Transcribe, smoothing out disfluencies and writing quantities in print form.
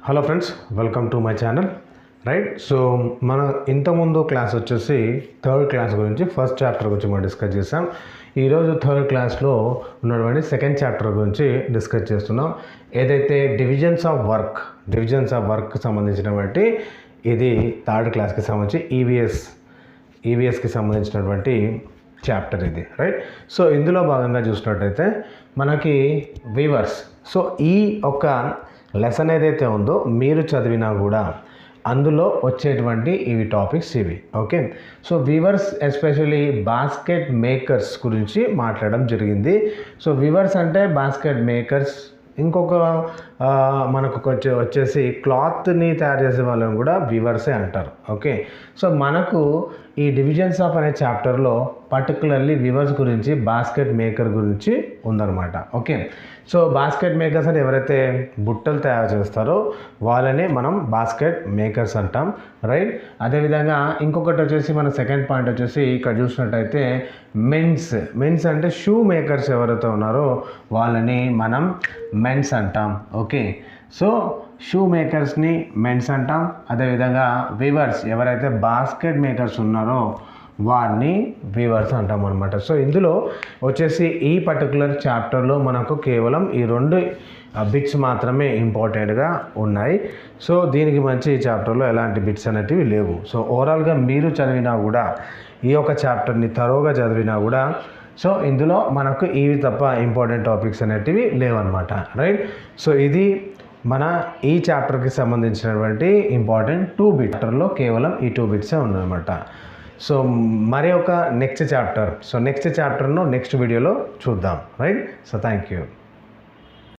Hello friends, welcome to my channel. Right, so మన ఇంతకుముందు class వచ్చేసి థర్డ్ క్లాస్ గురించి ఫస్ట్ చాప్టర్ గురించి మనం డిస్కస్ చేసాం. ఈరోజు థర్డ్ క్లాస్లో ఉన్నటువంటి సెకండ్ చాప్టర్ గురించి డిస్కస్ చేస్తున్నాం. ఏదైతే డివిజన్స్ ఆఫ్ వర్క్ సంబంధించినటువంటి ఇది థర్డ్ క్లాస్కి సంబంధించి ఈవీఎస్కి సంబంధించినటువంటి చాప్టర్ ఇది. రైట్, సో ఇందులో భాగంగా చూసినట్టయితే మనకి వీవర్స్, సో ఈ ఒక లెసన్ ఏదైతే ఉందో మీరు చదివినా కూడా అందులో వచ్చేటువంటి ఇవి టాపిక్స్ ఇవి. Okay, so weavers especially basket makers గురించి మాట్లాడడం జరిగింది. సో వీవర్స్ అంటే బాస్కెట్ మేకర్స్, ఇంకొక మనకు వచ్చేసి క్లాత్ని తయారు చేసే వాళ్ళని కూడా వీవర్సే అంటారు. ఓకే, సో మనకు ఈ డివిజన్స్ ఆఫ్ అనే చాప్టర్లో పర్టికులర్లీ వీవర్స్ గురించి, బాస్కెట్ మేకర్ గురించి ఉందన్నమాట. ఓకే, సో బాస్కెట్ మేకర్స్ అంటే ఎవరైతే బుట్టలు తయారు చేస్తారో వాళ్ళని మనం బాస్కెట్ మేకర్స్ అంటాం. రైట్, అదేవిధంగా ఇంకొకటి వచ్చేసి మన సెకండ్ పాయింట్ వచ్చేసి ఇక్కడ చూసినట్టయితే మెన్స్ అంటే షూ మేకర్స్ ఎవరైతే ఉన్నారో వాళ్ళని మనం మెన్స్ అంటాం. ఓకే, సో షూ మేకర్స్ని మెన్స్ అంటాం. అదేవిధంగా వీవర్స్ ఎవరైతే బాస్కెట్ మేకర్స్ ఉన్నారో వారిని వీవర్స్ అంటాం అనమాట. సో ఇందులో వచ్చేసి ఈ పర్టికులర్ చాప్టర్లో మనకు కేవలం ఈ రెండు బిట్స్ మాత్రమే ఇంపార్టెంట్గా ఉన్నాయి. సో దీనికి మంచి ఈ చాప్టర్లో ఎలాంటి బిట్స్ అనేటివి లేవు. సో ఓవరాల్గా మీరు చదివినా కూడా ఈ యొక్క చాప్టర్ని తరోగా చదివినా కూడా సో ఇందులో మనకు ఇవి తప్ప ఇంపార్టెంట్ టాపిక్స్ అనేటివి లేవన్నమాట. రైట్, సో ఇది మన ఈ చాప్టర్కి సంబంధించినటువంటి ఇంపార్టెంట్ 2 బిట్స్లో కేవలం ఈ 2 బిట్సే ఉన్నాయన్నమాట. సో మరి ఒక నెక్స్ట్ చాప్టర్ను నెక్స్ట్ వీడియోలో చూద్దాం. Right, so thank you.